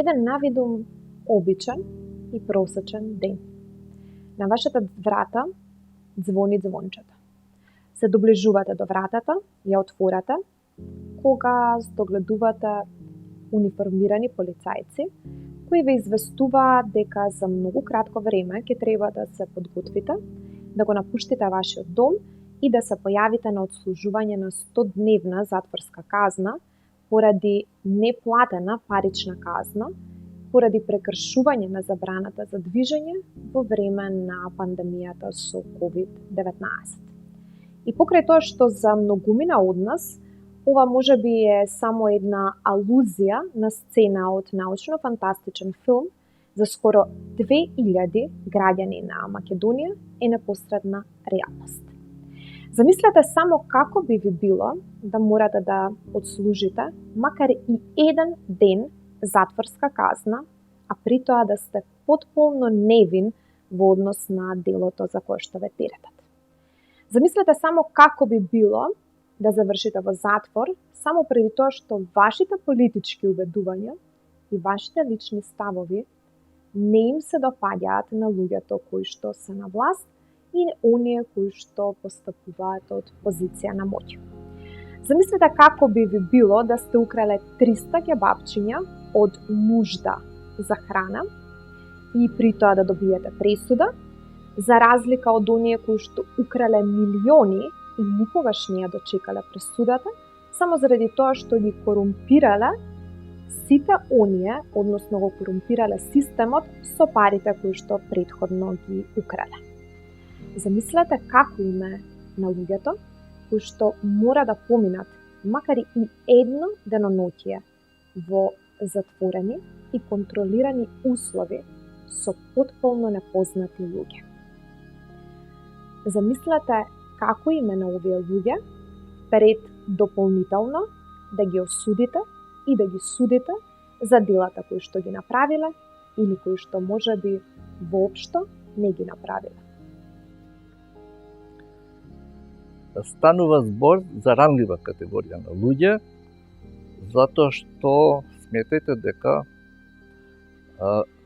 еден навидум обичен и просечен ден. На вашата врата звони звончето. Се доближувате до вратата, ја отворате, кога догледувате униформирани полицајци, кои ве известуваат дека за многу кратко време ќе треба да се подготвите, да го напуштите вашиот дом и да се појавите на отслужување на 100-дневна затворска казна поради неплатена парична казна, поради прекршување на забраната за движење во време на пандемијата со COVID-19. И покрај тоа што за многумина од нас ова можеби е само една алузија на сцена од научно-фантастичен филм, за скоро 2000 граѓани на Македонија е непосредна реалност. Замислете само како би ви било да морате да отслужите макар и еден ден затворска казна, а при тоа да сте потполно невин во однос на делото за кое што ве теретат. Замислете само како би било да завршите во затвор само преди тоа што вашите политички убедувања и вашите лични ставови не им се допаѓаат на луѓето кои што се на власт и оние кои што постапуваат од позиција на моќ. Замислете како би ви било да сте украле 300 кебапчиња од нужда за храна и при тоа да добиете пресуда, за разлика од оние кои што украле милиони и никогаш не ја дочекале пресудата, само заради тоа што ги корумпирале сите оние, односно го корумпирале системот со парите кои што претходно ги украле. Замислете како име на луѓето кои што мора да поминат макар и едно деноноќие во затворени и контролирани услови со потполно непознати луѓе. Замислете како име на овие луѓе пред дополнително да ги осудите и да ги судите за делата кои што ги направиле или кои што можеби воопшто не ги направиле. Станува збор за ранлива категорија на луѓе, затоа што сметете дека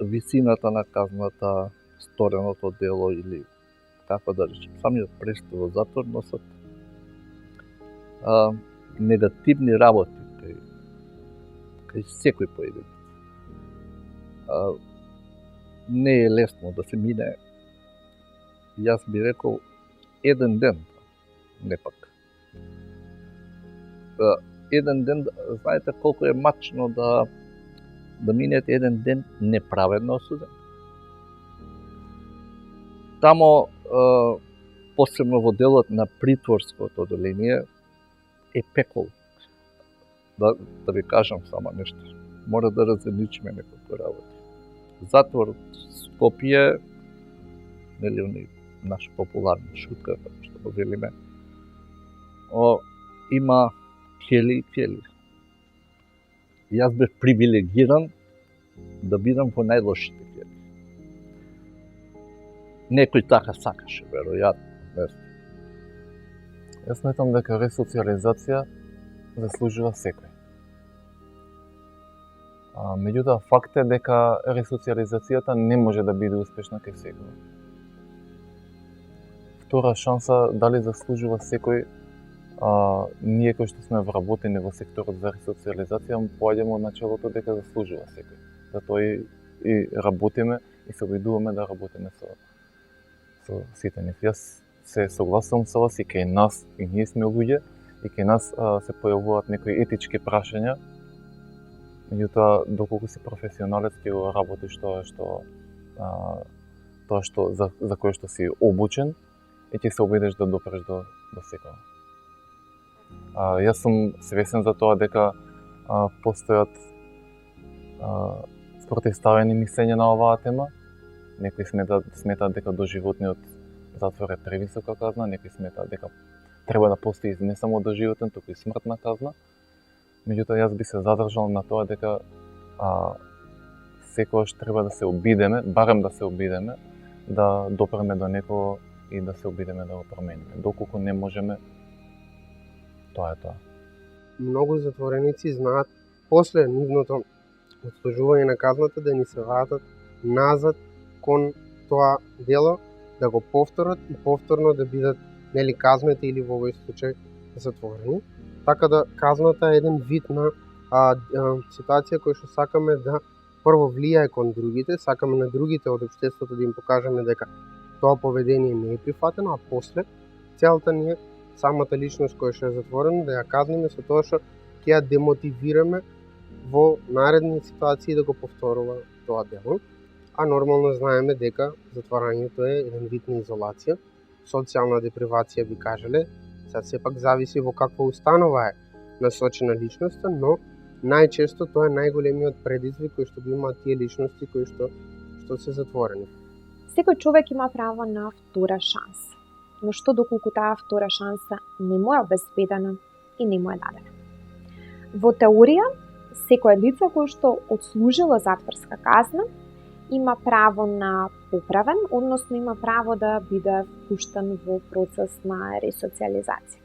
висината на казната, стореното дело или како да речем, самиот престој во затвор носат негативни работи кај секој поединец. Не е лесно да се мине, јас би рекол, еден ден, не пак. Еден ден, знаете колку е мачно да минете еден ден неправедно осуден. Тамо, посебно во делот на притворското одделение, е пекол. Да ви кажам само нешто. Мора да разграничиме неколку работи. Затвор Скопје, нели наш популарна шутка, што го велиме, има ќели и ќели. Јас бев привилегиран да бидам во најлошите ќели. Некој така сакаше, веројатно. Јас сметам дека ресоциализација заслужува секој. Меѓутоа, факт е дека ресоциализацијата не може да биде успешна кај секој. Втора шанса, дали заслужува секој, ние кои што сме вработени во секторот за ресоциализација, поаѓаме од началото дека заслужува секој. Затоа и работиме и се обидуваме да работиме со сите нив. Јас се согласувам со вас и кај нас, и ние сме луѓе, и кај нас се појавуваат некои етички прашања, меѓутоа доколку си професионалец ќе го работиш тоа што за кое што си обучен и ќе се обидеш да допреш до секој. Јас сум свесен за тоа дека постојат спротивставени мислења на оваа тема. Некои сметаат дека доживотниот затвор е превисока казна, некои сметаат дека треба да постои не само доживотен, туку и смртна казна. Меѓутоа, јас би се задржал на тоа дека секогаш треба да се обидеме, барем да се обидеме, да допреме до некого и да се обидеме да го промениме. Доколку не можеме, тоа е тоа. Многу затвореници знаат после нивното отслужување на казната да ни се вратат назад кон тоа дело, да го повторат и повторно да бидат казнети или во овој случај затворени. Така да казната е еден вид на ситуација која што сакаме да прво влијае кон другите, сакаме на другите од општеството да им покажеме дека тоа поведение не е прифатено, а после целта ни е самата личност која што е затворена да ја казниме со тоа што ќе ја демотивираме во наредни ситуации да го повторува тоа дело. А нормално знаеме дека затворањето е еден вид на изолација, социјална депривација би кажале. Сега сепак зависи во каква установа е насочена личноста, но најчесто тоа е најголемиот предизвик кој што го имаат тие личности кои што се затворени. Секој човек има право на втора шанса, но што доколку таа втора шанса не му е обезбедена и не му е дадена. Во теорија, секое лице кој што отслужило затворска казна има право на поправен, односно има право да биде впуштен во процес на ресоциализација.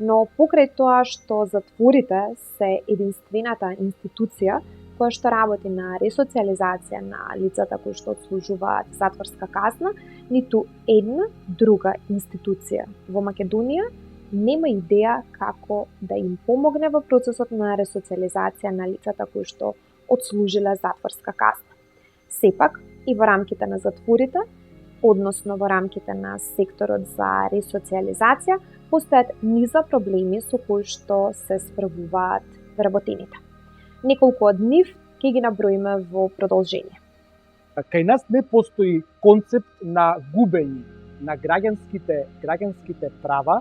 Но покрај тоа што затворите се единствената институција која што работи на ресоциализација на лицата кои што отслужуваат затворска казна, ниту една друга институција во Македонија нема идеја како да им помогне во процесот на ресоциализација на лицата кои што отслужиле затворска казна. Сепак, и во рамките на затворите, односно во рамките на секторот за ресоциализација, постојат низа проблеми со кои што се справуваат вработените. Неколку од нив ќе ги наброиме во продолжение. Кај нас не постои концепт на губење на граѓанските права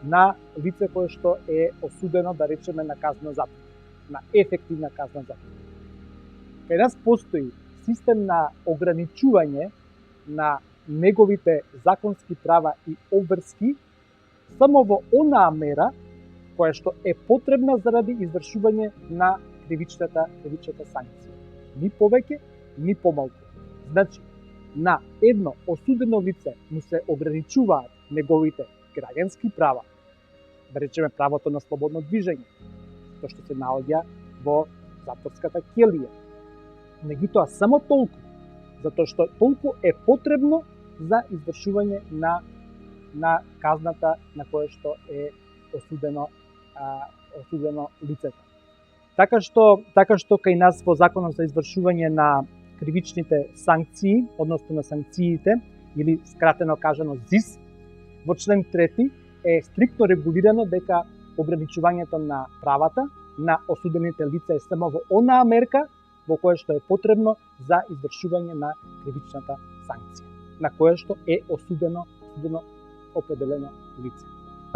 на лице кое што е осудено, да речеме, на казна затвор, на ефективна казна затвор. Кај нас постои систем на ограничување на неговите законски права и обврски само во онаа мера која што е потребна заради извршување на кривичната санкција. Ни повеќе, ни помалку. Значи, на едно осудено лице му се ограничуваат неговите граѓански права, да речеме правото на слободно движење, тоа што се наоѓа во затворската ќелија. Меѓутоа само толку, затоа што толку е потребно за извршување на казната на која што е осудено лицето. Така што кај нас во Законот за извршување на кривичните санкции, односно на санкциите, или скратено кажано ЗИС, во член 3 е стриктно регулирано дека ограничувањето на правата на осудените лица е само во онаа мерка во која што е потребно за извршување на кривичната санкција, на која што е осудено определено лице.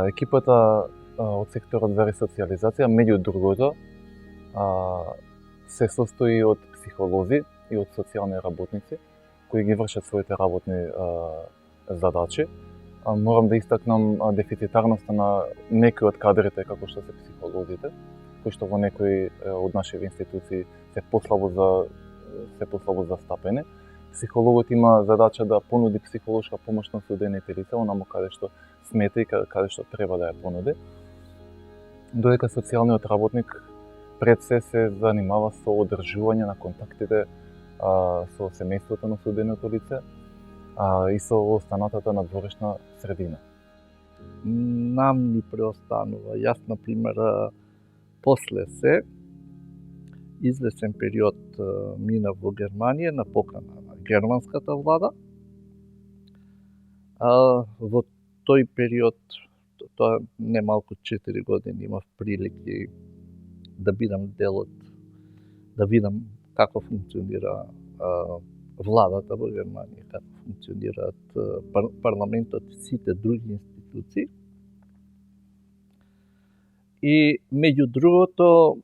Екипата од секторот за ресоциализација, меѓу другото, се состои од психолози и од социјални работници кои ги вршат своите работни задачи. Морам да истакнам дефицитарноста на некои од кадрите како што се психолозите, кои што во некои од нашите институции се послабо застапени. Психологот има задача да понуди психолошка помош на осудените лица, онамо каде што смета и каде што треба да ја понуди. Додека социјалниот работник пред се занимава со одржување на контактите со семејството на осуденото лице и со останатата надворешна средина. Нам ни преостанува, јас, например, после се, извесен период мина во Германија на покана на германската влада. Во тој период, тоа немалку 4 години, имав прилики да бидам дел од, да видам како функционира владата во Германија, како функционираат парламентот и сите други институции. И меѓу другото,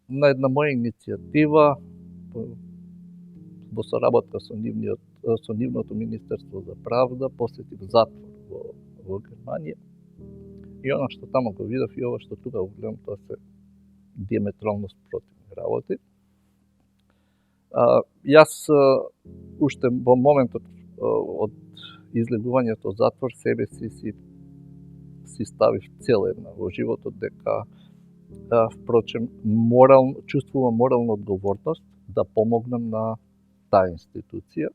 на една моја иницијатива, во соработка со нивното Министерство за правда, посетив затвор во Германија. И она што таму го видов и ова што тука го гледам, тоа се диаметрално спротивни работи. Јас уште во моментот од излегувањето од затвор себе си ставив цел една во животот дека впрочем чувствувам морална одговорност да помогнам на таа институција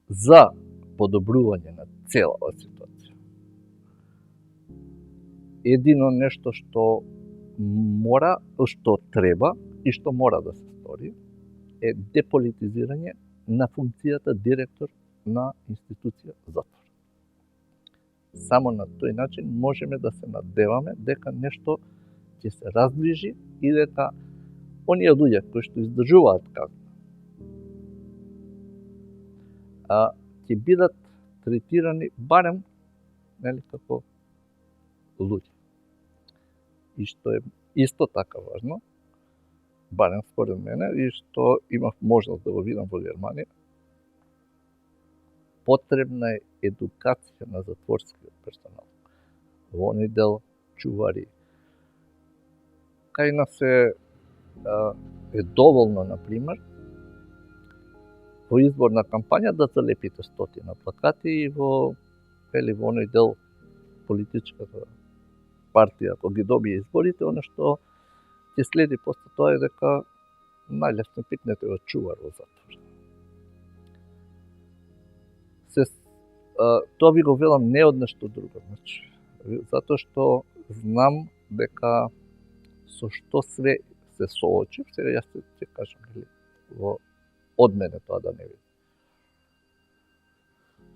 за подобрување на целава ситуација. Едино нешто што треба и што мора да се стори е деполитизирање на функцијата директор на институција затвор. Само на тој начин можеме да се надеваме дека нешто ќе се разближи и дека оние луѓе кои што издржуваат казна ќе бидат третирани барем како луѓе. И што е исто така важно, барем според мене, и што имав можност да го видам во Германија, потребна е едукација на затворскиот персонал. Во оној дел чувари. Кај нас е доволно, например, во изборна кампања да залепите 100 плакати и во оној дел политичката партија, ако ги добие изборите, оно што ќе следи после тоа е дека најлесно пикнете го чувар во затвор. Тоа ви го велам не од нешто друго, затоа што знам дека со што све се соочив, сега јас ќе кажам во од мене тоа да не види.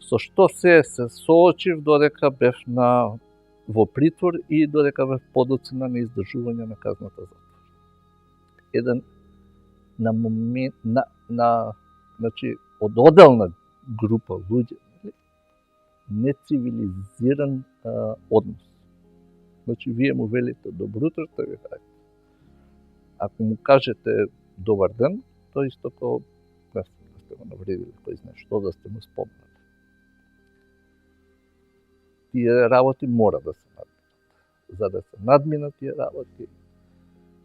Со што се соочив додека бев во притвор и додека бев подоцна на издржување на казната затвор. Еден на момент од оделна група луѓе нецивилизиран однос. Вие му велите добро утро, тој ви кажа. Ако му кажете добар ден, тоа исто како да сте го навредили, кој знае што да сте му спомнали. Тие работи мора да се надминат. За да се надминат тие работи,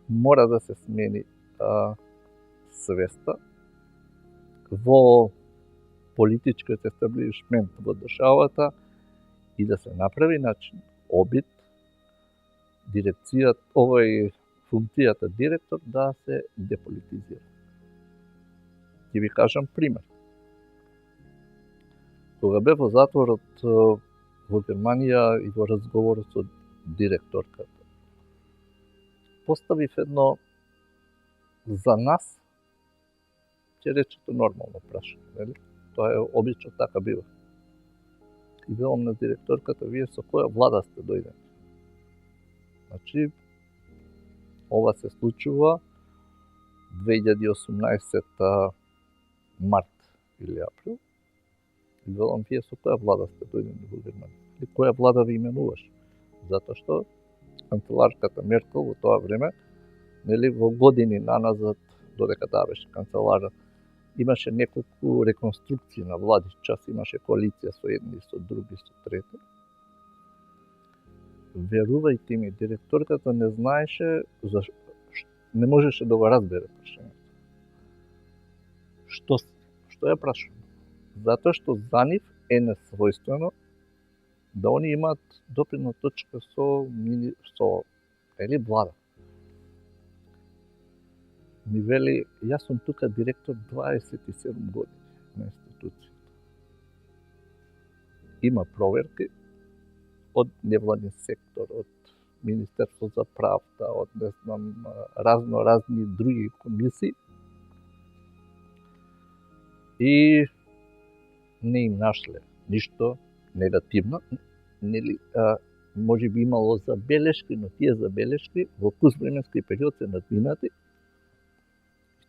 мора да се смени свеста во политичкиот естаблишмент во државата и да се направи начин, обид, функцијата директор да се деполитизира. Ќе ви кажам пример. Кога бев во затворот во Германија и во разговорот со директорката, поставив едно за нас, ќе речете нормално прашање, нели? Тоа е обично така бива. И велам на директорката, вие со која влада сте дојдени? Ова се случува 2018 март или април. И велам, вие со која влада сте дојдени во Германија? И која влада ви именуваш? Затоа што канцеларката Меркел во тоа време, во години наназад, додека таа беше канцелара, имаше неколку реконструкции на влади, час имаше коалиција со едни, со други, со трети. Верувајте ми, директорката не знаеше, не можеше да го разбере прашањето. Што ја прашувам? Затоа што за нив е несвојствено да они имаат допирна точка со влада. Ми вели, јас сум тука директор 27 години на институцијата. Има проверки од невладин сектор, од Министерство за правда, од разни други комисии. И не им нашле ништо негативно. Може би имало забелешки, но тие забелешки во кус временски период се надминати и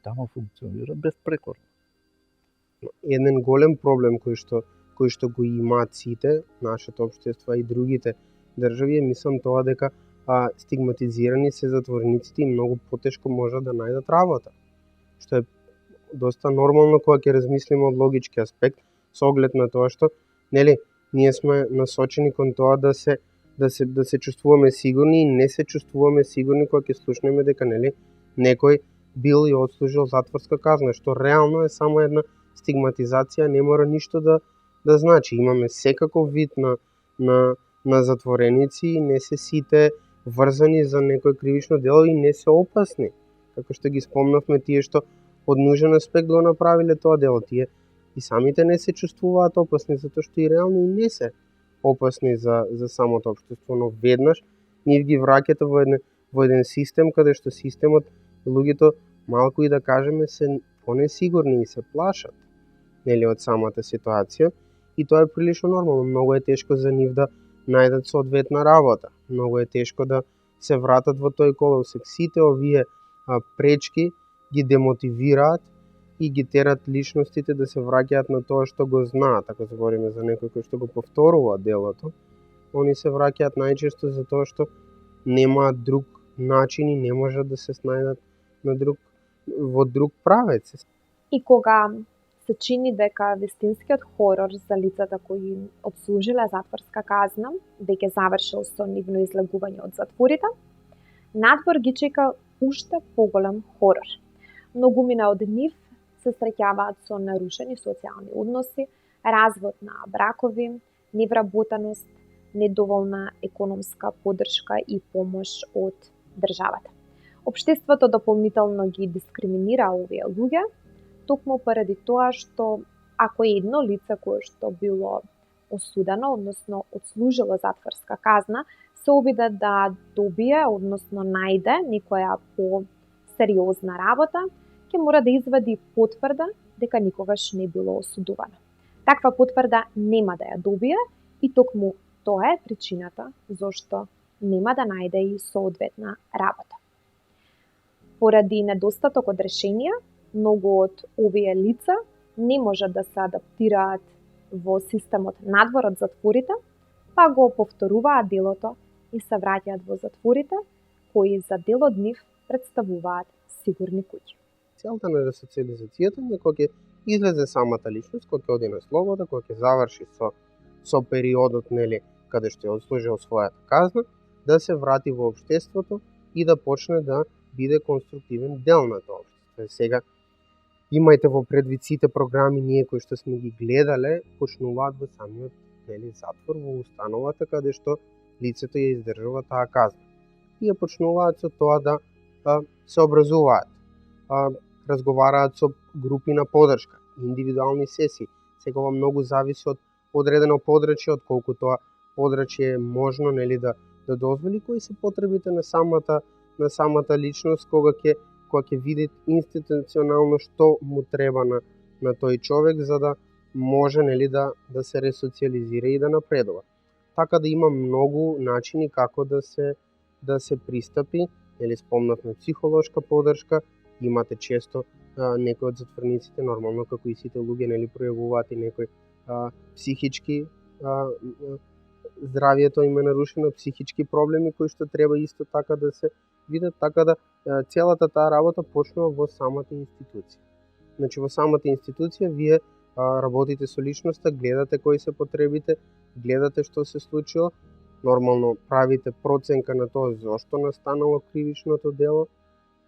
тамо функционира безпрекорно. Еден голем проблем кој што го имаат сите, нашето општество и другите држави, мислам тоа дека стигматизирани се затворениците и многу потешко можат да најдат работа. Што е доста нормално кога ќе размислиме од логички аспект, со оглед на тоа што ние сме насочени кон тоа да се чувствуваме сигурни и не се чувствуваме сигурни кога ќе слушнеме дека некој бил и отслужил затворска казна, што реално е само една стигматизација, не мора ништо да значи. Имаме секаков вид на затвореници и не се сите врзани за некој кривично дело и не се опасни. како што ги спомнавме, тие што од нужен аспект го направиле тоа дело, тие и самите не се чувствуваат опасни, затоа што и реално и не се опасни за самото општество, но веднаш нив ги враќате во еден систем каде што системот луѓето малку и да кажеме се понесигурни и се плашат, нели, од самата ситуација, и тоа е прилично нормално. Многу е тешко за нив да најдат соодветна работа. Многу е тешко да се вратат во тој колосек. Сите овие пречки ги демотивираат и ги терат личностите да се враќаат на тоа што го знаат. Ако збориме за некој кој што го повторува делото, они се враќаат најчесто за тоа што немаат друг начин и не можат да се снајдат во друг правец. И кога се чини дека вистинскиот хорор за лицата кои одслужиле затворска казна веќе завршил со нивно излегување од затворите, надвор ги чека уште поголем хорор. Многумина од нив се среќаваат со нарушени социјални односи, развод на бракови, невработеност, недоволна економска поддршка и помош од државата. Општеството дополнително ги дискриминира овие луѓе, токму поради тоа што ако едно лице кое што било осудено, односно одслужило затворска казна, се обиде да добие, односно најде некоја по-сериозна работа, ќе мора да извади потврда дека никогаш не било осудувано. Таква потврда нема да ја добие и токму тоа е причината зошто нема да најде и соодветна работа. Поради недостаток од решенија, многу од овие лица не можат да се адаптираат во системот надвор од затворите, па го повторуваат делото и се враќаат во затворите, кои за дел од нив представуваат сигурни куќи. Целта на ресоциализацијата е кога ќе излезе самата личност, кога ќе оди на слобода, кога ќе заврши со периодот, нели, каде што ја одслужил својата казна, да се врати во општеството и да почне да биде конструктивен дел на тоа општество. Сега имајте во предвид сите програми ние кои што сме ги гледале, почнуваат во самиот, нели, затвор, во установата каде што лицето ја издржува таа казна. Тие почнуваат со тоа да се образуваат, разговараат со групи на поддршка, индивидуални сесии. Секогаш многу зависи од одредено подрачје, од колку тоа подрачје е можно, нели, да дозволи, кои се потребите на самата личност кога ќе види институционално што му треба на тој човек за да може, нели, да се ресоциализира и да напредува. Така да има многу начини како да се пристапи, нели, спомнавме психолошка поддршка, имате често некои од затворниците, нормално како и сите луѓе, нели, пројавуваат и некои психички здравието им е нарушено, психички проблеми кои што треба исто така да се видат, така да целата таа работа почнува во самата институција. Значи во самата институција вие работите со личноста, гледате кои се потребите, гледате што се случило, нормално правите проценка на тоа зошто настанало кривичното дело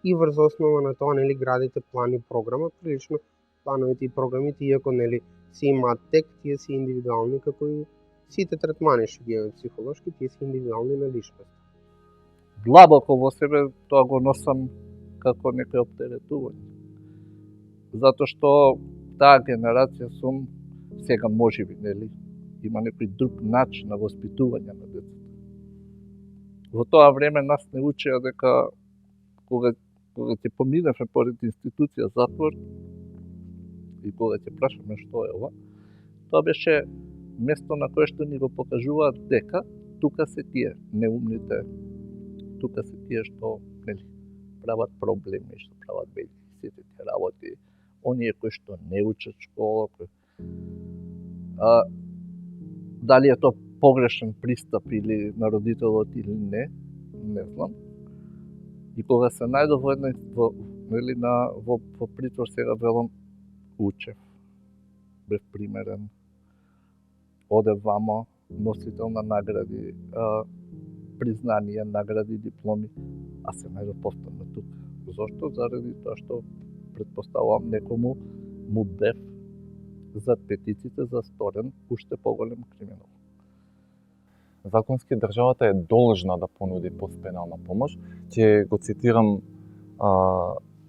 и врз основа на тоа, нели, градите план и програма. Прилично плановите и програмите, иако, нели, се имаат тек, тие се индивидуални, како и сите третмани што ги имаме психолошки, тие се индивидуални на личност. Длабоко во себе тоа го носам како некој оптеретување. Затоа што таа генерација сум сега можеби, нели, има некој друг начин на воспитување на децата. Во тоа време нас не учеа дека кога ќе поминеме поред институција затвор и кога ќе прашаме што е ова, тоа беше место на кое што ни го покажуваат дека тука се тие неумните, тука се тие што, нели, прават проблеми, што прават беди, сите тие работи, оние кои што не учат школа, дали е тоа погрешен пристап или на родителот или не знам. И кога се најдов во притвор, сега велам, учев, бев примерен, одев вамо, носител на награди, признанија, награди, дипломи, а се најдов повторно тука. Зошто? Заради тоа што претпоставувам некому му бев зад петиците за сторен уште поголем криминал. Законски државата е должна да понуди постпенална помош. Ќе го цитирам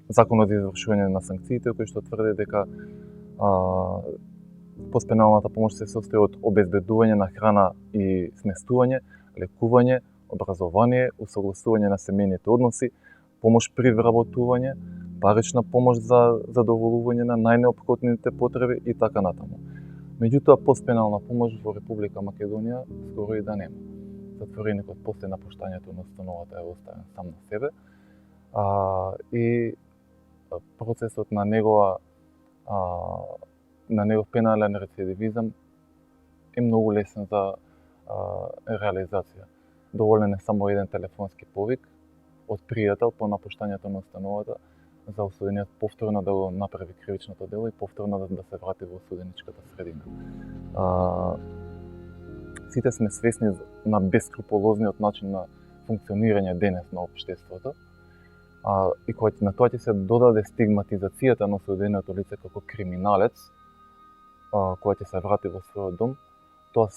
Законот за извршување на санкциите, кој што тврди дека постпеналната помош се состои од обезбедување на храна и сместување, лекување, образование, усогласување на семејните односи, помош при вработување, парична помош за задоволување на најнеопходните потреби и така натаму. Меѓутоа, постпенална помош во Република Македонија скоро и да нема. Затвореникот после напуштањето на установата е оставен сам на себе и процесот на негов пенален рецидивизам е многу лесен за реализација. Доволен е само еден телефонски повик од пријател по напуштањето на установата за осудениот повторно да го направи кривичното дело и повторно да се врати во осуденичката средина. Сите сме свесни на бескрупулозниот начин на функционирање денес на општеството, и кога на тоа ќе се додаде стигматизацијата на осуденото лице како криминалец, кога ќе се врати во својот дом, тоа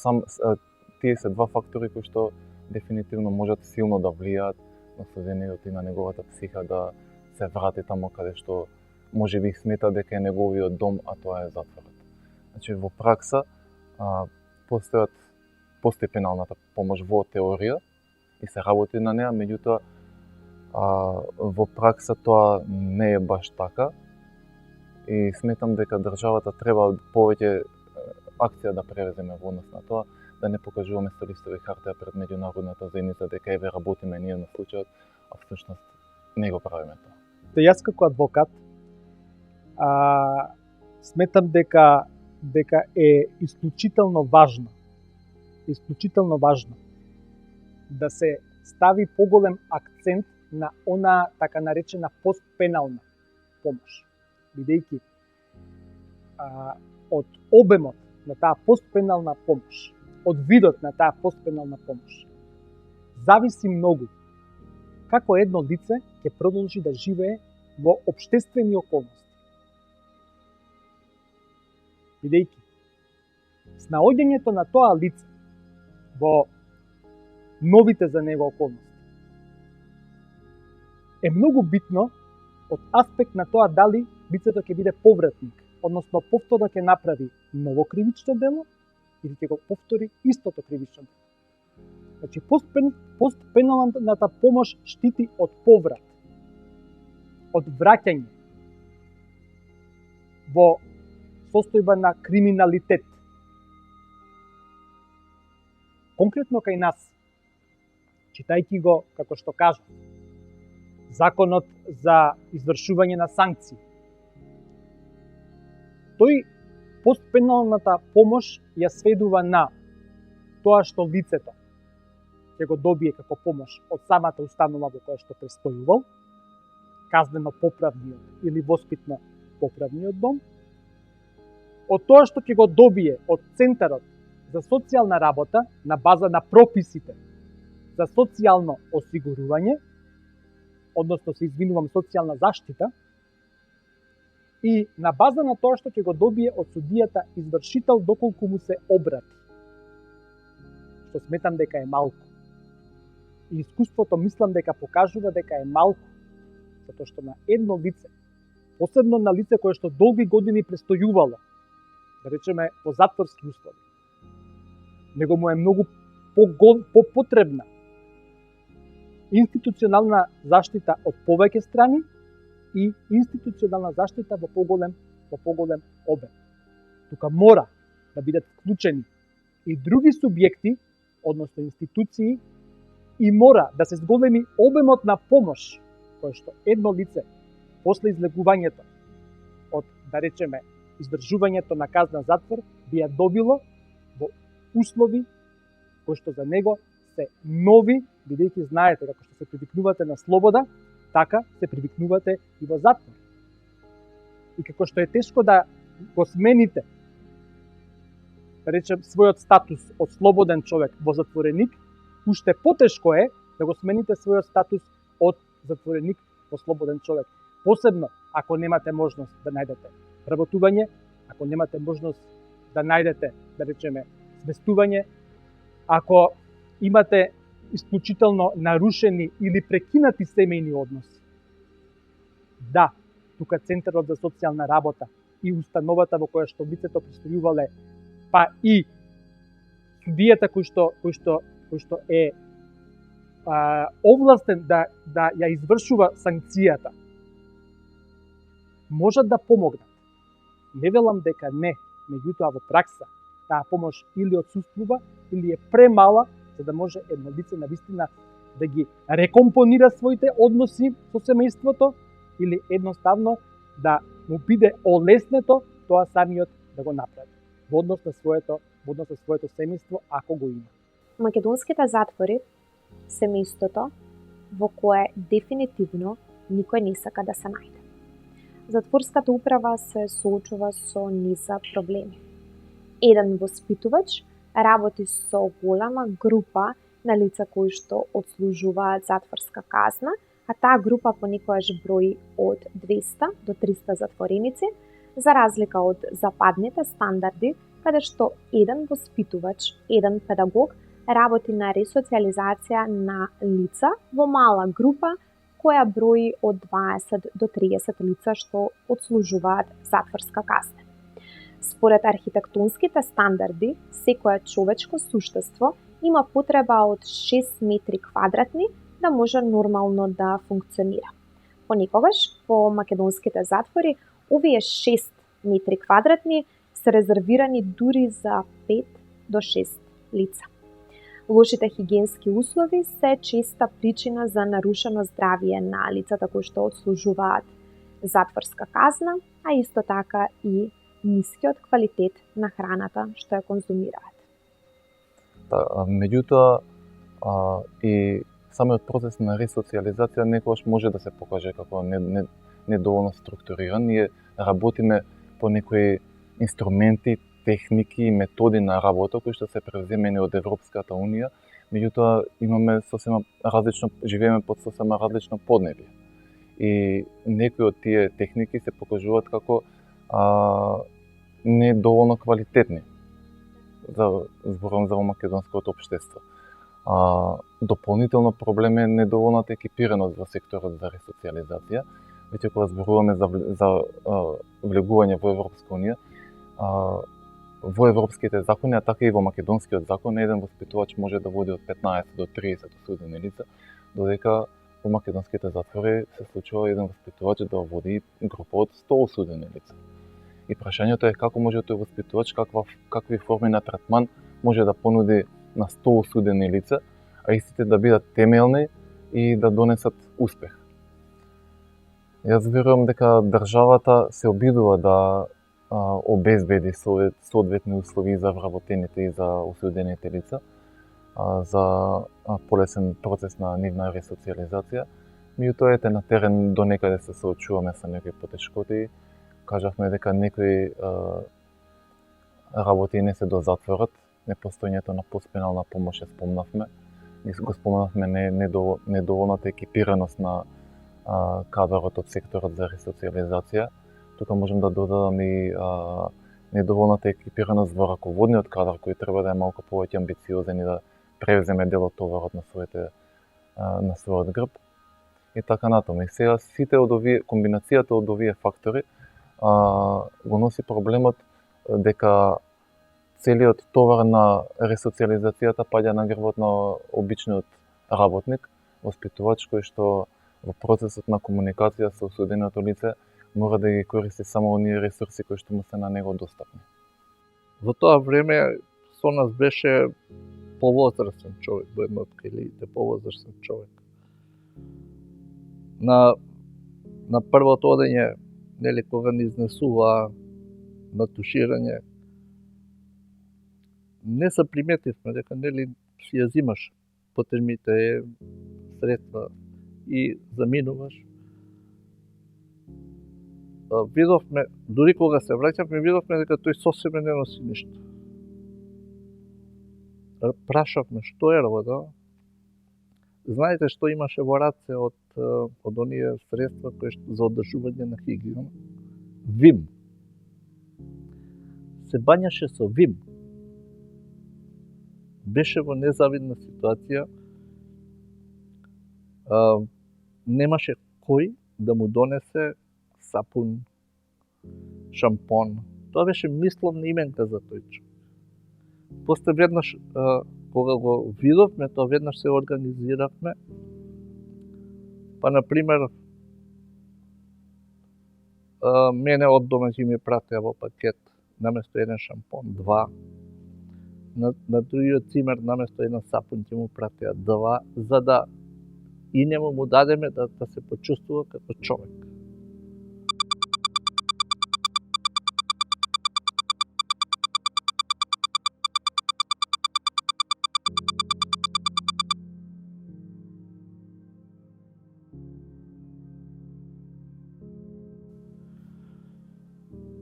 тие се два фактори кои што дефинитивно можат силно да влијаат на осудениот и на неговата психа да се врати тамо каде што можеби смета дека е неговиот дом, а тоа е затворот. Значи во пракса постои пеналната помош во теорија и се работи на неа, меѓутоа во пракса тоа не е баш така и сметам дека државата треба повеќе акција да превземе во однос на тоа, да не покажуваме со листови хартија пред меѓународната заедница дека еве работиме ние на случајот, а всушност не го правиме тоа. Јас како адвокат сметам дека е исклучително важно да се стави поголем акцент на она така наречена постпенална помош, бидејќи од обемот на таа постпенална помош, од видот на таа постпенална помош, зависи многу како едно лице ќе продолжи да живее во општествени околности. Бидејќи с наоѓањето на тоа лице во новите за него околности е многу битно од аспект на тоа дали лицето ќе биде повратник, односно повторно ќе направи ново кривично дело или ќе го повтори истото кривично дело. Значи, постпеналната помош штити од поврат, од враќање во состојба на криминалитет. Конкретно кај нас, читајќи го, како што кажа, Законот за извршување на санкции, тој постпеналната помош ја сведува на тоа што лицето ќе го добие како помош од самата установа во која што престојувал, казнено поправниот или воспитно поправниот дом, од тоа што ќе го добие од Центарот за социјална работа на база на прописите за социјално осигурување, односно се извинувам, социјална заштита, и на база на тоа што ќе го добие од судијата извршител доколку му се обрати. Што сметам дека е малку. И искуството мислам дека покажува дека е малку, затоа што на едно лице, посебно на лице кое што долги години престојувало, да речеме во затворски услови, него му е многу потребна институционална заштита од повеќе страни и институционална заштита во поголем обем. Тука мора да бидат вклучени и други субјекти, односно институции, и мора да се зголеми обемот на помош кој што едно лице после излегувањето од, да речеме, издржувањето на казна затвор би ја добило во услови кои што за него се нови, бидејќи знаете како што се привикнувате на слобода, така се привикнувате и во затвор. И како што е тешко да го смените, да речем, својот статус од слободен човек во затвореник, уште потешко е да го смените својот статус од затвореник во слободен човек. Посебно ако немате можност да најдете работување, ако немате можност да најдете, да речеме, сместување, ако имате исклучително нарушени или прекинати семејни односи. да, тука Центарот за социјална работа и установата во која што лицето престојувале, па и судијата кој што е овластен да ја извршува санкцијата, можат да помогнат. Не велам дека не, меѓутоа во пракса таа помош или отсуствува или е премала за да може едно лице навистина да ги рекомпонира своите односи со семејството или едноставно да му биде олеснето тоа самиот да го направи во однос на своето семејство ако го има. Македонските затвори се местото во кое дефинитивно никој не сака да се најде. Затворската управа се соочува со низа проблеми. Еден воспитувач работи со голема група на лица кои што отслужуваат затворска казна, а таа група понекогаш брои од 200 до 300 затвореници, за разлика од западните стандарди, каде што еден воспитувач, еден педагог работи на ресоциализација на лица во мала група која брои од 20 до 30 лица што отслужуваат затворска казна. Според архитектонските стандарди, секое човечко суштество има потреба од 6 метри квадратни да може нормално да функционира. Понекогаш, по македонските затвори, овие 6 метри квадратни се резервирани дури за 5 до 6 лица. Лошите хигиенски услови се честа причина за нарушено здравје на лицата кои што отслужуваат затворска казна, а исто така и нискиот квалитет на храната што ја конзумираат. Меѓутоа, и самиот процес на ресоциализација некогаш може да се покаже како недоволно структуриран. Ние работиме по некои инструменти, техники и методи на работа кои што се превземени од Европската Унија, меѓутоа живееме под сосема различно поднебје. И некои од тие техники се покажуваат како не доволно квалитетни. Зборам за македонското општество. Дополнително проблем е недоволната екипираност во секторот за ресоциализација. Веќе кога зборуваме за влегување во Европска Унија, во европските закони, а така и во македонскиот закон, еден воспитувач може да води од 15 до 30 осудени лица, додека во македонските затвори се случува еден воспитувач да води група од 100 осудени лица. И прашањето е како може тој воспитувач, какви форми на третман може да понуди на 100 осудени лица, а истите да бидат темелни и да донесат успех. Јас верувам дека државата се обидува да обезбеди соодветни услови за вработените и за осудените лица, за полесен процес на нивна ресоциализација. Меѓутоа ете на терен до некаде се соочуваме со некои потешкоти. Кажавме дека некои работи не се до затворот, непостојањето на поспенална помош ја спомнавме. Го спомнавме недоволната екипираност на кадрот од секторот за ресоциализација. Тука можем да додадам и недоволната екипираност во раководниот кадар, кој треба да е малку повеќе амбициозен и да превземе дел од товарот на својот грб. И така натаму. И сега комбинацијата од овие фактори го носи проблемот дека целиот товар на ресоциализацијата паѓа на грбот на обичниот работник, воспитувач кој што во процесот на комуникација со осуденото лице мора да ги користи само оние ресурси кои што му се на него достапни. Во тоа време со нас беше повозрастен човек, во едно од каилиите повозрастен човек. На првото одење, нели, кога ни изнесува на туширање, не се приметивме дека, нели, си ја зимаш потребните средства и заминуваш. Видовме, дури кога се враќавме, видовме дека тој сосем не носи ништо. Прашавме што е работа. Знаете што имаше во раце од оние средства кои за одржување на хигиена? Вим. Се бањаше со вим. Беше во незавидна ситуација. Немаше кој да му донесе сапун, шампон. Тоа беше мисловна именка за тој човек. После веднаш, кога го видовме, тоа веднаш се организиравме. Па, например, мене од дома ќе ми пратеа во пакет наместо еден шампон 2. На другиот цимер наместо еден сапун ќе му пратеа 2, за да и нему му дадеме да се почувствува како човек.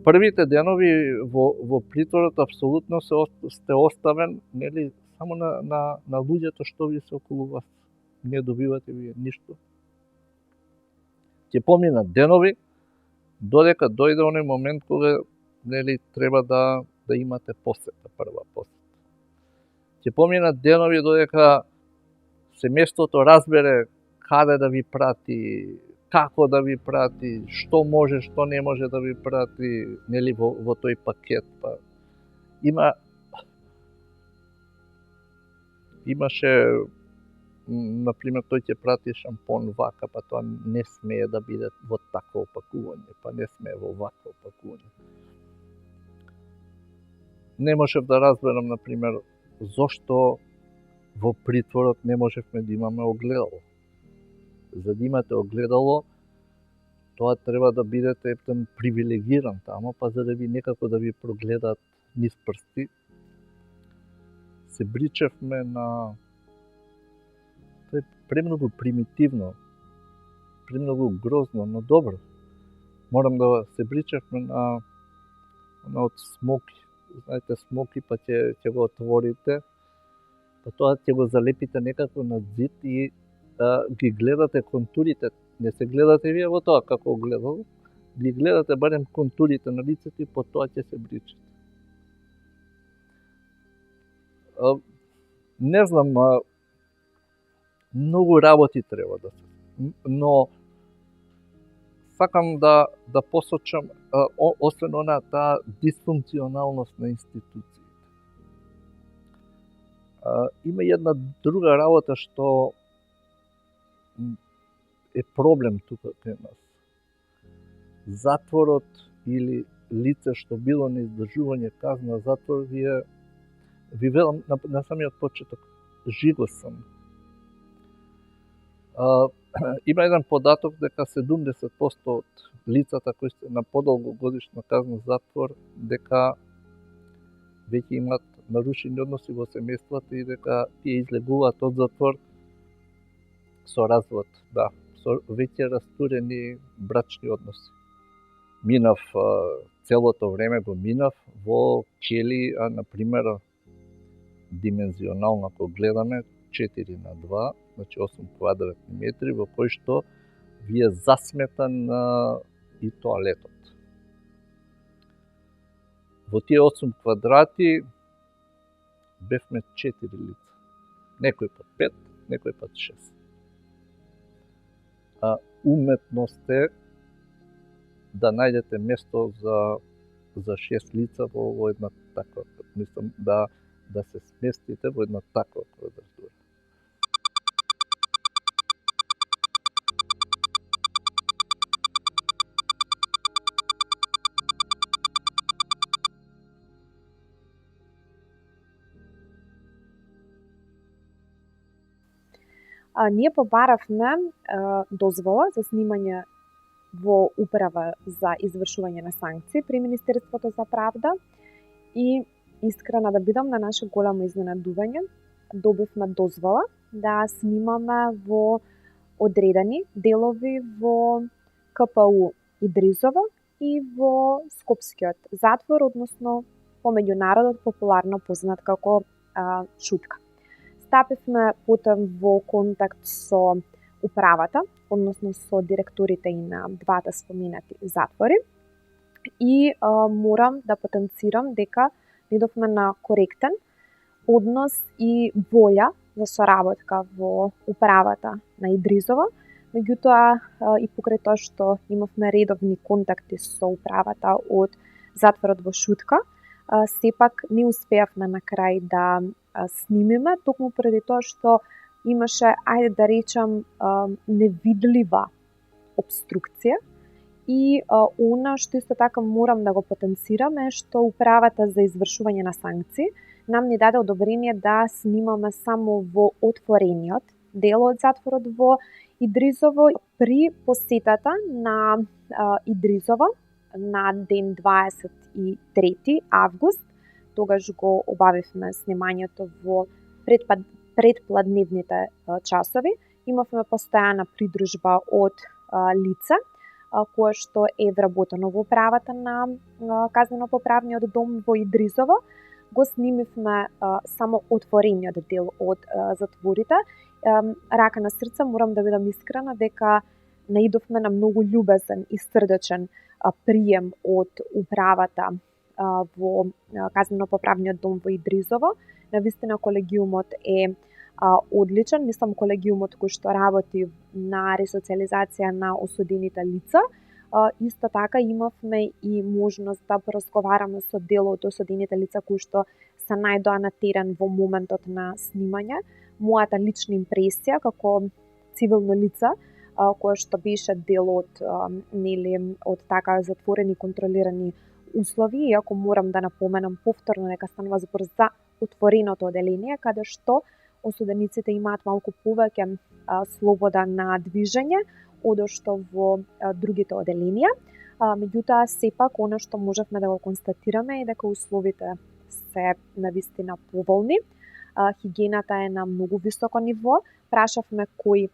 Првите денови во притворот апсолутно сте оставен, нели, само на луѓето што ви се околу вас. Не добивате вие ништо. Ќе поминат денови, додека дојде оној момент кога, нели, треба да имате посета, прва посета. Ќе поминат денови додека семејството разбере каде да ви прати, како да ви прати, што може, што не може да ви прати, нели, во тој пакет. Па имаше, например, тој ќе прати шампон вака, па тоа не смее да биде во такво опакување, па не смее во вакво опакување. Не можев да разберам, например, зошто во притворот не можевме да имаме огледало. За да имате огледало, тоа треба да бидете привилегиран тамо, па за да ви некако да ви прогледаат низ прсти. Се бричевме на... Тоа е премногу примитивно, премногу грозно, но добро. Морам да се бричевме на од смоки. Знаете, смоки, па ќе го отворите, па тоа ќе го залепите некако на зид и ги гледате контурите. Не се гледате вие во тоа како огледало, ги гледате барем контурите на лицето и по тоа ќе се бричите. Не знам, многу работи треба да се, но сакам да посочам, освен она, таа дисфункционалност на институциите. Има една друга работа што е проблем тука кај нас. Затворот или лице што било на издржување казна затвор ви велам на самиот почеток, жигосам. Има еден податок дека 70% од лицата кои се на подолгогодишна казна затвор дека веќе имаат нарушени односи во семејствата и дека тие излегуваат од затвор со развод, да, со веќе растурени брачни односи. Минав целото време го минав во ќели, например, димензионално ако гледаме 4x2, значи 8 квадратни метри, во кој што ви е засметан и тоалетот. Во тие 8 квадрати бевме 4 лица. Некој пат 5, некој пат 6. Уметност е да најдете место за 6 лица во една таква, мислам да се сместите во една таква квадратура. Ние побаравме дозвола за снимање во управа за извршување на санкции при Министерството за правда и искрена да бидам, на наше голямо изненадување добивме дозвола да снимаме во одредени делови во КПУ Идризово и во Скопскиот затвор, односно по меѓународот популарно познат како Шутка. Стапивме потом во контакт со управата, односно со директорите и на двата споменати затвори и морам да потенцирам дека видовме на коректен однос и волја за соработка во управата на Идризово, Меѓутоа, и покрај тоа што имавме редовни контакти со управата од затворот во Шутка, сепак не успеавме на крај да снимиме, токму поради тоа што имаше, ајде да речам, невидлива обструкција. И она што исто така морам да го потенцирам е што управата за извршување на санкции нам ни даде одобрение да снимаме само во отворениот дел од затворот во Идризово. При посетата на Идризово на ден 23 август, тогаш го обавивме снимањето во предпладневните часови, имавме постојана придружба од лице кое што е вработено во управата на казнено-поправниот дом во Идризово. Го снимивме само отворениот дел од затворите. Рака на срце, морам да бидам искрена дека наидовме на многу љубезен и срдечен прием од управата во казнено-поправниот дом во Идризово. Навистина колегиумот е одличен, мислам колегиумот кој што работи на ресоциализација на осудените лица. Исто така имавме и можност да поразговараме со дел од осудените лица кои што се најдоа на терен во моментот на снимање. Мојата лична импресија како цивилно лице кое што беше дел од така затворени и контролирани услови, иако морам да напоменам повторно дека станува збор за отвореното оделение, каде што осудениците имаат малку повеќе слобода на движење одошто во другите оделенија. Меѓутоа, сепак, она што можевме да го констатираме е дека условите се навистина поволни. Хигиената е на многу високо ниво. Прашавме кој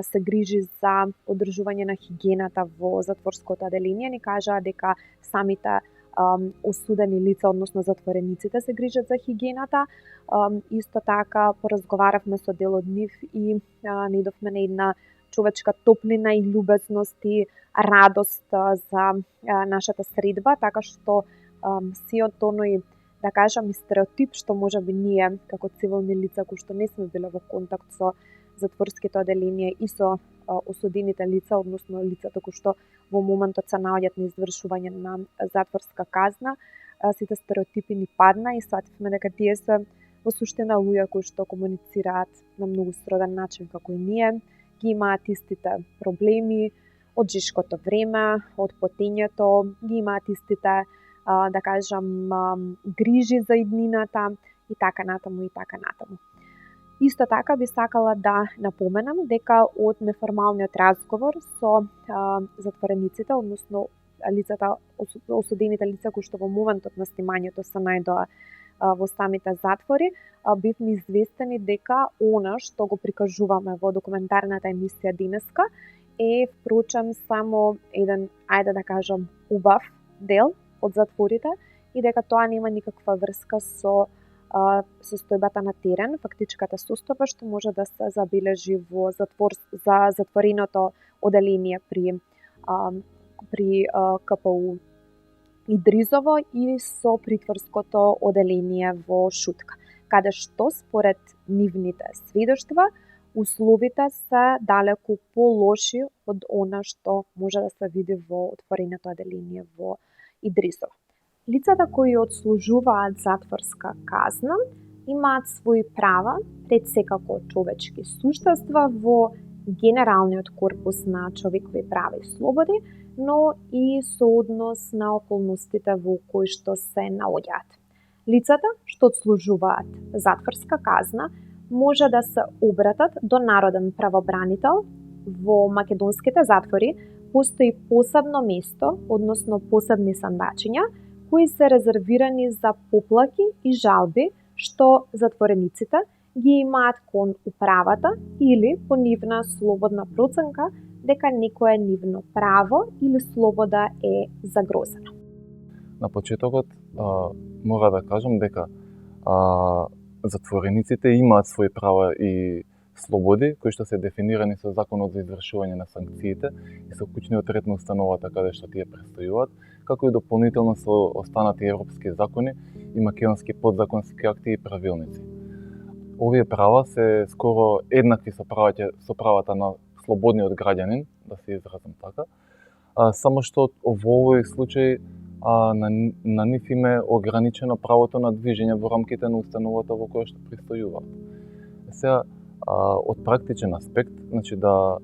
се грижи за одржување на хигиената во затворското оделение. Ни кажаа дека самите осудени лица, односно затворениците, се грижат за хигиената. Исто така поразговаравме со дел од нив и наидовме на една човечка топлина и љубезност и радост за нашата средба, така што сиот оној, да кажам, стереотип што можеби ние како цивилни лица кои што не сме биле во контакт со затворските оделенија и со осудените лица, односно лицата кои што во моментот се наоѓаат на извршување на затворска казна, сите стереотипи ни падна и свативме дека тие се во суштина луѓе кои што комуницираат на многу сроден начин како и ние, ги имаат истите проблеми од жешкото време, од потењето, ги имаат истите, да кажам, грижи за иднината и така натаму и така натаму. Исто така би сакала да напоменам дека од неформалниот разговор со затворениците, односно лицата, осудените лица кои што во моментот на снимањето се најдоа во самите затвори, бивме известени дека она што го прикажуваме во документарната емисија денеска е впрочем само еден, ајде да кажам, убав дел од затворите и дека тоа нема никаква врска со состојбата на терен, фактичката состојба што може да се забележи во затвореното оделение при КПУ Идризово и со притворското оделение во Шутка, каде што според нивните сведоштва условите се далеку полоши од она што може да се види во отвореното оделение во Идризово. Лицата кои одслужуваат затворска казна имаат своји права пред секако човечки суштества во генералниот корпус на човекови права и слободи, но и со однос на околностите во кои што се наоѓаат. Лицата што одслужуваат затворска казна може да се обратат до народен правобранител. Во македонските затвори постои посебно место, односно посебни сандачиња, кои се резервирани за поплаки и жалби што затворениците ги имаат кон управата или по нивна слободна проценка дека некое нивно право или слобода е загрозена. На почетокот мора да кажам дека затворениците имаат своји права и слободи кои што се дефинирани со Законот за извршување на санкциите и со куќниот ред на установата каде што тие престојуваат, како и дополнително со останати европски закони и македонски подзаконски акти и правилници. Овие права се скоро еднакви со правата на слободниот граѓанин, да се изразам така. Само што во овој случај на нив им е ограничено правото на движење во рамките на установата во која што пристојуваат. Сега, од практичен аспект, значи да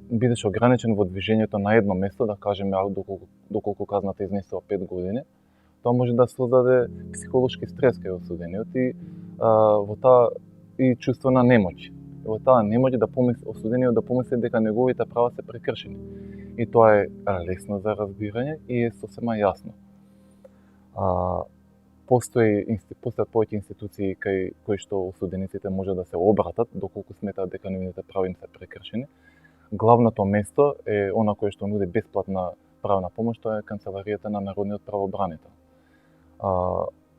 бидеш ограничен во движењето на едно место, да кажеме доколку казната изнесува 5 години, тоа може да создаде психолошки стрес кај осудениот и во таа и чувство на немоќ. Во таа немоќ осудениот да помисли дека неговите права се прекршени. И тоа е лесно за разбирање и е сосема јасно. Постојат повеќе институции кои што осудениците може да се обратат доколку сметаат дека нивните права им се прекршени. Главното место е она кое што нуди бесплатна правна помош, тоа е Канцеларијата на Народниот правобранител,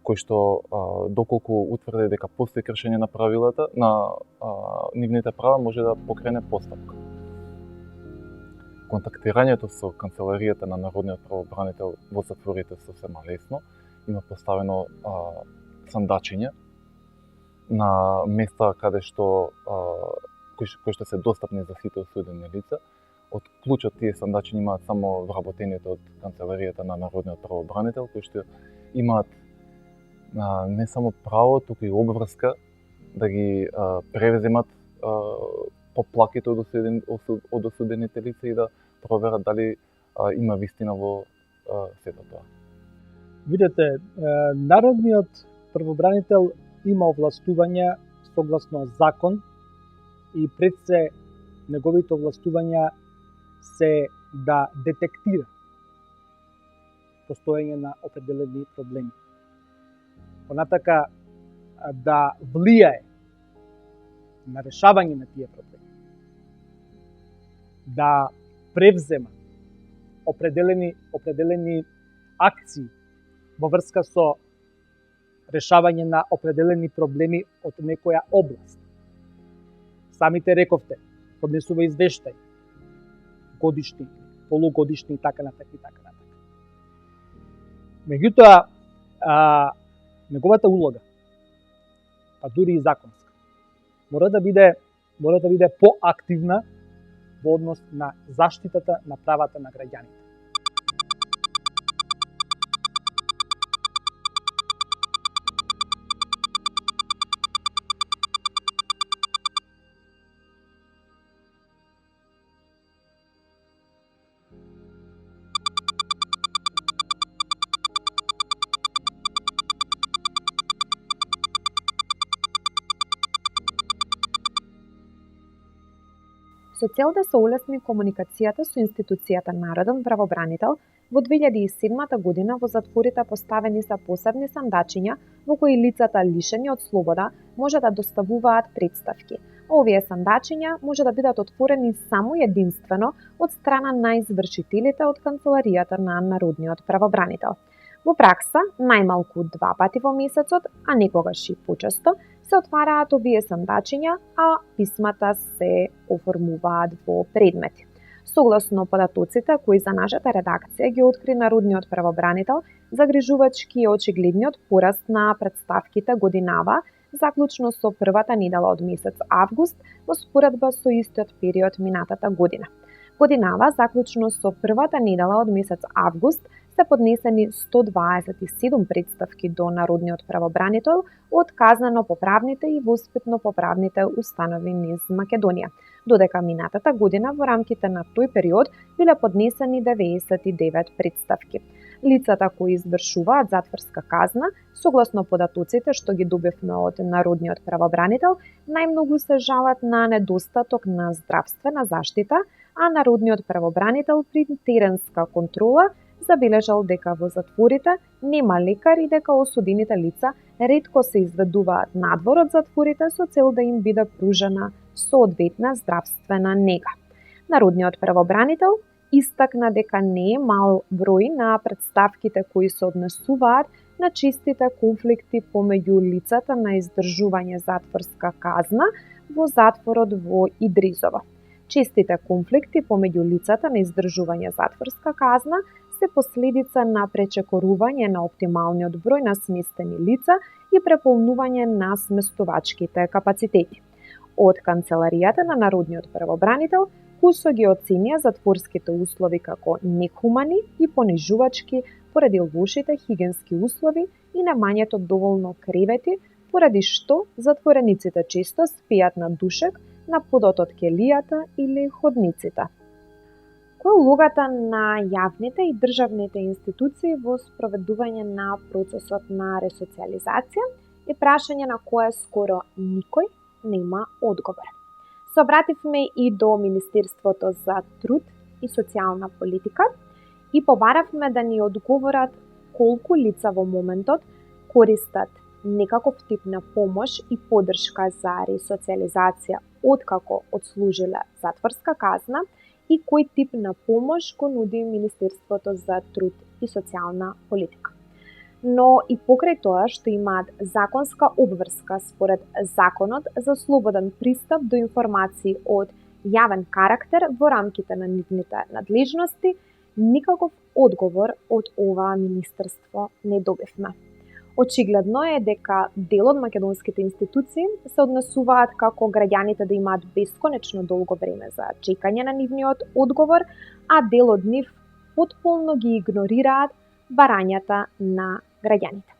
кој што доколку утврди дека постои кршење на правилата на нивните права, може да покрене постапка. Контактирањето со Канцеларијата на Народниот правобранител во затворите сосема лесно. Има поставено сандачиња на места каде што кои што се достапни за сите осудени лица. Од клучот тие сандачиња имаат само вработените од Канцеларијата на Народниот правобранител, кои што имаат не само право, туку и обврска да ги превземат поплаките од осудените лица и да проверат дали има вистина во сето тоа. Видете, Народниот правобранител има овластувања согласно закон и пред се неговите овластувања се да детектира постоење на определени проблеми. Понатака да влијае на решавање на тие проблеми. Да превзема определени акции во врска со решавање на определени проблеми од некоја област. Самите рековте, поднесува извештај, годишни, полугодишни и така натака и така натака. Меѓутоа, неговата улога, па дури и законска, мора да биде поактивна во однос на заштитата на правата на граѓаните. Со цел да се олесни комуникацијата со институцијата Народен правобранител, во 2007 година во затворите поставени се посебни сандачиња во кои лицата лишени од слобода може да доставуваат представки. Овие сандачиња може да бидат отворени само единствено од страна на извршителите од Канцеларијата на Народниот правобранител. Во пракса, најмалку 2 пати во месецот, а некогаш и почесто, се отвараат овие сандачиња, а писмата се оформуваат во предмети. Согласно податоците кои за нашата редакција ги откри Народниот правобранител, загрижувачки е очигледниот пораст на представките годинава, заклучно со првата недела од месец август, во споредба со истиот период минатата година. Годинава, заклучно со првата недела од месец август, се поднесени 127 представки до Народниот правобранител од казнено-поправните и воспитно-поправните установи низ Македонија, додека минатата година во рамките на тој период биле поднесени 99 представки. Лицата кои извршуваат затворска казна, согласно податоците што ги добивме од Народниот правобранител, најмногу се жалат на недостаток на здравствена заштита, а Народниот правобранител при теренска контрола забележал дека во затворите нема лекар и дека осудените лица ретко се изведуваат надвор од затворите со цел да им биде пружена соодветна здравствена нега. Народниот правобранител истакна дека не е мал број на представките кои се однесуваат на честите конфликти помеѓу лицата на издржување затворска казна во затворот во Идризово. Честите конфликти помеѓу лицата на издржување затворска казна се последица на пречекорување на оптималниот број на сместени лица и преполнување на сместувачките капацитети. Од Канцеларијата на Народниот правобранител Кусо ги оценија затворските услови како нехумани и понижувачки поради лошите хигиенски услови и немањето доволно кревети, поради што затворениците често спијат на душек на подот од келијата или ходниците. Која е улогата на јавните и државните институции во спроведување на процесот на ресоциализација е прашање на кое скоро никој нема одговор. Се обративме и до Министерството за труд и социјална политика и побаравме да ни одговорат колку лица во моментот користат некаков тип на помош и поддршка за ресоциализација откако одслужиле затворска казна и кој тип на помош го нуди Министерството за труд и социјална политика. Но и покрај тоа што имаат законска обврска според Законот за слободен пристап до информации од јавен карактер во рамките на нивните надлежности, никаков одговор од ова министерство не добивме. Очигледно е дека дел од македонските институции се однесуваат како граѓаните да имаат бесконечно долго време за чекање на нивниот одговор, а дел од нив потполно ги игнорираат барањата на граѓаните.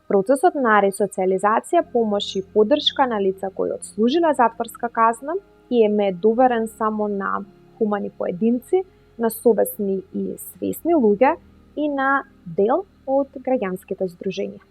Процесот на ресоциализација, помош и поддршка на лица кои одслужиле затворска казна и е доверен само на хумани поединци, на совесни и свесни луѓе и на дел од граѓанските здруженија.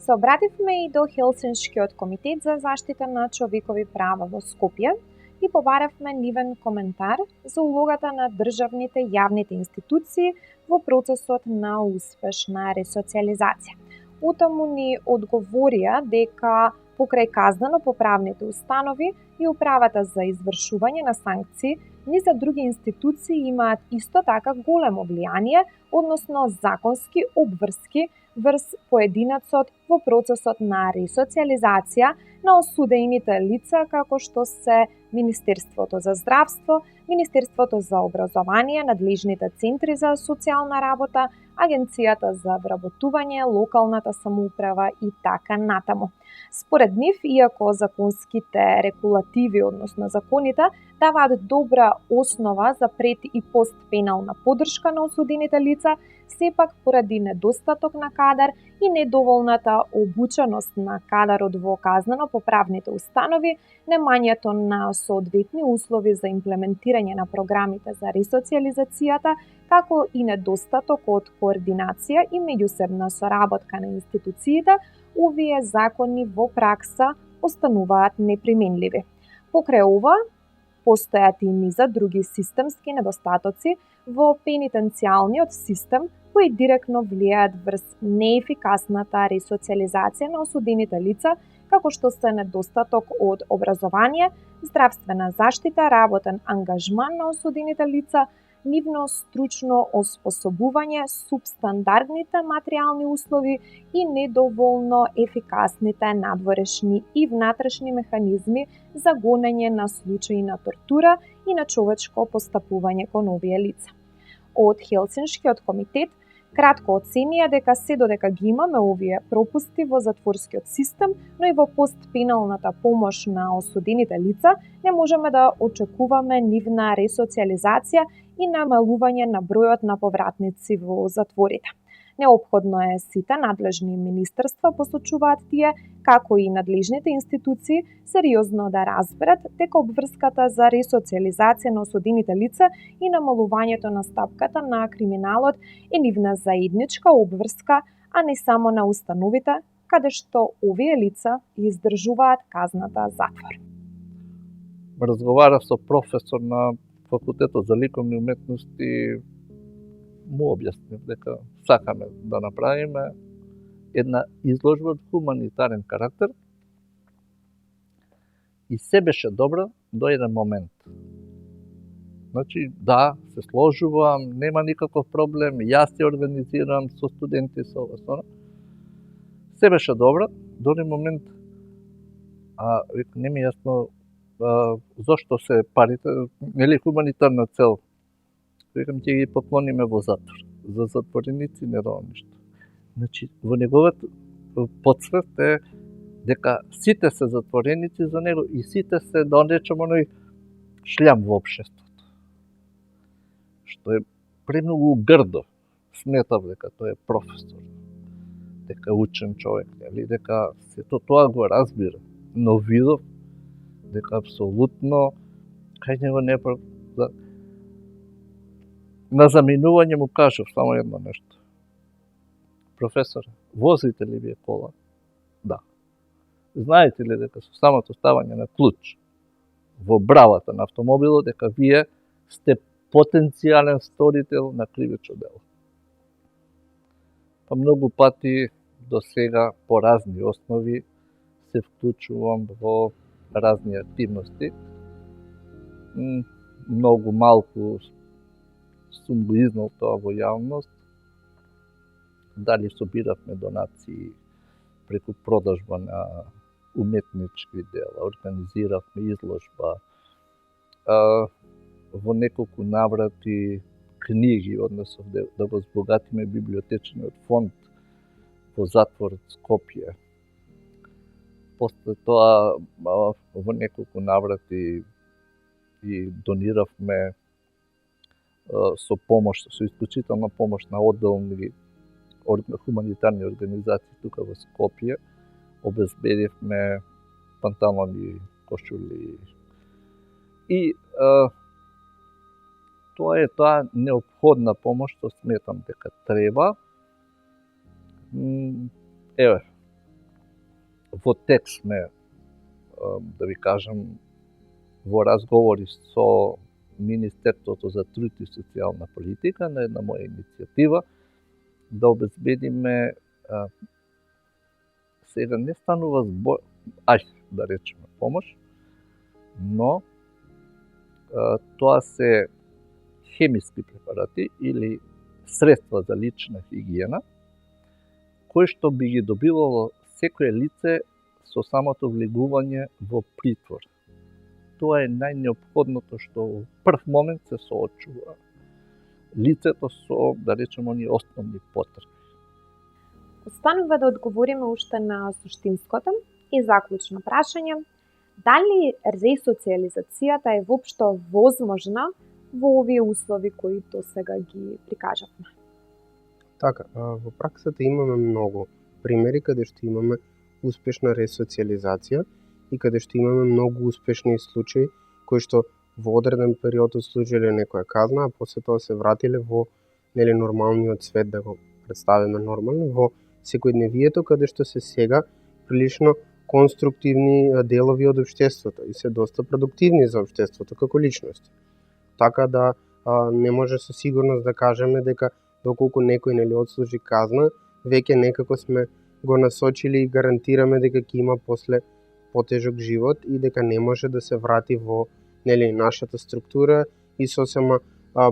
Се обративме и до Хелсиншкиот комитет за заштита на човекови права во Скопје и побаравме нивен коментар за улогата на државните и јавните институции во процесот на успешна ресоциализација. Утаму ни одговорија дека покрај казнено-поправните установи и управата за извршување на санкции, низа други институции имаат исто така големо влијание, односно законски обврски врз поединецот во процесот на ресоциализација на осудените лица како што се Министерството за здравство, Министерството за образование, надлежните центри за социјална работа, Агенцијата за вработување, локалната самоуправа и така натаму. Според нив, иако законските регулативи, односно законите, даваат добра основа за пред и постпенална поддршка на осудените лица, сепак поради недостаток на кадар и недоволната обученост на кадарот во казнено-поправните установи, немањето на соодветни услови за имплементирање на програмите за ресоциализацијата, како и недостаток од координација и меѓусебна соработка на институциите, овие закони во пракса остануваат неприменливи. Покрај ова, постојат и низа други системски недостатоци во пенитенцијалниот систем кои директно влијаат врз неефикасната ресоциализација на осудените лица, како што се недостаток од образование, здравствена заштита, работен ангажман на осудените лица, нивно стручно оспособување, субстандардните материјални услови и недоволно ефикасните надворешни и внатрешни механизми за гонење на случаи на тортура и на човечко постапување кон овие лица. Од Хелсиншкиот комитет кратко оценија дека се додека ги имаме овие пропусти во затворскиот систем, но и во постпеналната помош на осудените лица, не можеме да очекуваме нивна ресоциализација и намалување на бројот на повратници во затворите. Неопходно е сите надлежни министерства, посочуваат тие, како и надлежните институции, сериозно да разберат дека обврската за ресоциализација на осудените лица и намалувањето на стапката на криминалот е нивна заедничка обврска, а не само на установите, каде што овие лица издржуваат казната затвор. Разговарав со професор на Факултетот за ликовни уметности, му објаснив дека сакаме да направиме една изложба од хуманитарен карактер и се беше добра до еден момент. Значи, да, се сложувам, нема никаков проблем, јас се организирам со студенти, со ова. Се беше добра до еден момент, не ми е јасно зошто се парите, нели хуманитарна цел, викам ќе ги поклониме во затвор. за затвореници не дава ништо. Значи, во неговата подсвест е дека сите се затвореници за него и сите се, да речеме, оној шлям во општеството. Што е премногу грдо. Сметав дека тој е професор, дека е учен човек, нели, дека сето тоа го разбира. Но видов дека апсолутно кај него не на заминување му кажав само едно нешто. Професор, возите ли вие кола? Да. Знаете ли дека со самото ставање на клуч во бравата на автомобилот дека вие сте потенцијален сторител на кривично дело? Па многу пати до сега по разни основи се вклучувам во разни активности. Многу малку сум го изнал тоа во јавност. Дали собиравме донации преку продажба на уметнички дела, организиравме изложба, во неколку наврати книги, односно да го збогатиме библиотечниот фонд во затворот Скопје. После тоа во неколку наврати и дониравме со помош, со исклучителна помош на одделни хуманитарни организации тука во Скопје, обезбедивме панталони, кошули. И тоа е таа неопходна помош што сметам дека треба. Еве, во текст сме, да ви кажам, во разговори со Министерството за труд и социјална политика на една моја иницијатива да обезбедиме, сега не станува збор, да речеме помош, но тоа се хемиски препарати или средства за лична хигиена, кои што би ги добивало секое лице со самото влегување во притвор. Тоа е најнеопходното што во прв момент се соочува лицето со, да речеме, оние основни потреби. Останува да одговориме уште на суштинското и заклучно прашање. Дали ресоциализацијата е воопшто возможна во овие услови кои до сега ги прикажавме? Така, во праксата имаме многу примери каде што имаме успешна ресоциализација и каде што имаме многу успешни случаи кои што во одреден период отслужиле некоја казна, а после тоа се вратиле во нормалниот свет, да го представиме нормално, во секојдневието каде што се сега прилично конструктивни делови од општеството и се доста продуктивни за општеството како личности. Така да не може со сигурност да кажеме дека доколку некој отслужи казна, веќе некако сме го насочили и гарантираме дека ќе има после потежок живот и дека не може да се врати во нашата структура и сосема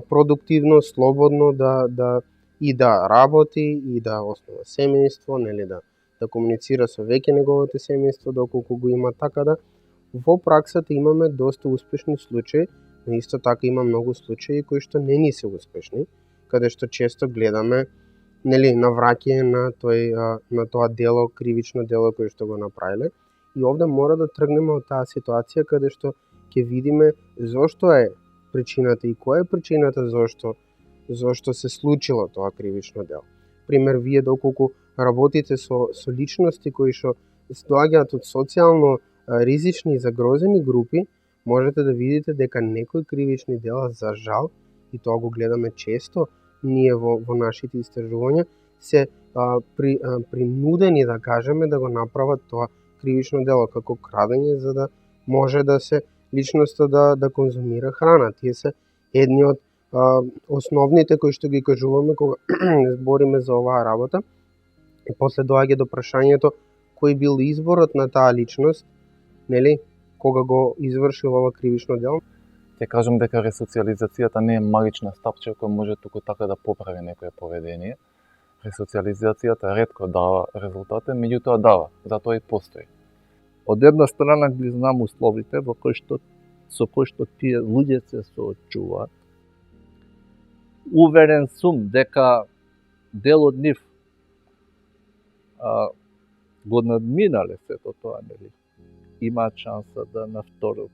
продуктивно, слободно да работи и да основа семејство, да комуницира со веќе неговото семејство доколку го има. Така да во праксата имаме доста успешни случаи, но исто така има многу случаи кои што не ни се успешни, каде што често гледаме навраќање на тоа дело, кривично дело кој што го направиле. И овде мора да тргнеме од таа ситуација каде што ќе видиме зошто е причината и која е причината зошто се случило тоа кривично дело. Пример, вие доколку работите со личности кои што доаѓаат од социјално ризични и загрозени групи, можете да видите дека некои кривични дела, за жал, и тоа го гледаме често, ние во нашите истражувања, се принудени, да кажеме, да го направат тоа кривично дело како крадење, за да може да се личноста да конзумира храна. Тие се едни од основните кои што ги кажуваме кога збориме за оваа работа. И после доаѓа до прашањето кој бил изборот на таа личност, кога го извршил ова кривично дело. Ќе кажам дека ресоциализацијата не е магична стапче која може туку така да поправи некое поведение. Ресоциализацијата ретко дава резултати, меѓутоа дава, затоа и постои. Од една страна ги знам условите со кои што тие луѓе се соочуваат уверен сум дека дел од нив го надминале сето тоа, нели? Имаат шанса да навторат,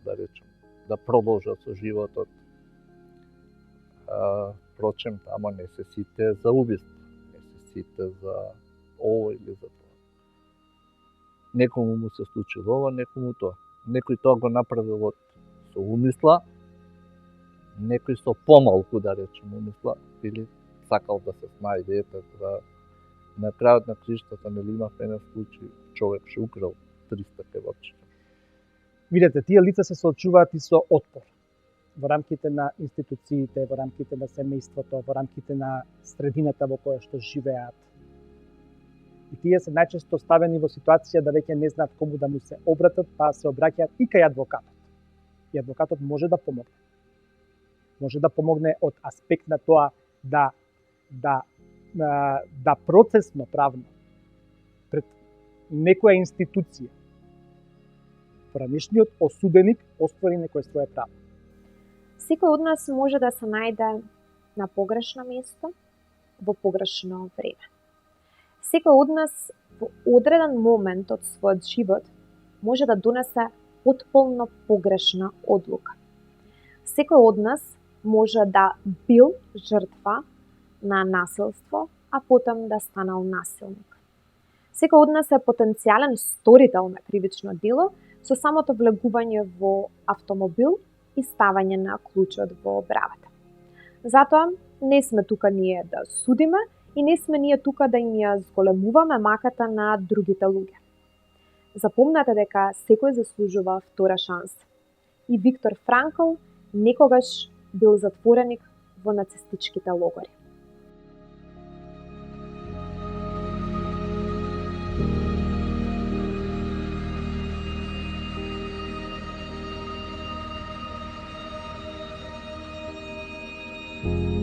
да речем, да продолжат со животот. Впрочем, ама не се сите за убиство, не се сите за ово или за тоа. Некому му се случило ова, некому тоа. Некој тоа го направил со умисла, некој со помалку, да речем, умисла, или сакал да се снајде, да на крајот на криштата, нели имавме еден случај, човек што украл 300 кебапчиња. Видете, тие лица се соочуваат и со отпор во рамките на институциите, во рамките на семејството, во рамките на средината во која што живеат. И тие се најчесто ставени во ситуација да веќе не знаат кому да му се обратат, па се обраќаат и кај адвокатот. И адвокатот може да помогне. Може да помогне од аспект на тоа да процесно правно пред некоја институција правничниот осуденик оствари некое свое право. Секој од нас може да се најде на погрешно место во погрешно време. Секој од нас во одреден момент од својот живот може да донесе потполно погрешна одлука. Секој од нас може да бил жртва на насилство, а потом да станал насилник. Секој од нас е потенцијален сторител на кривично дело со самото влегување во автомобил и ставање на клучот во бравата. Затоа не сме тука ние да судиме и не сме ние тука да им ја зголемуваме маката на другите луѓе. Запомнете дека секој заслужува втора шанса. И Виктор Франкл некогаш бил затвореник во нацистичките логори. Thank you.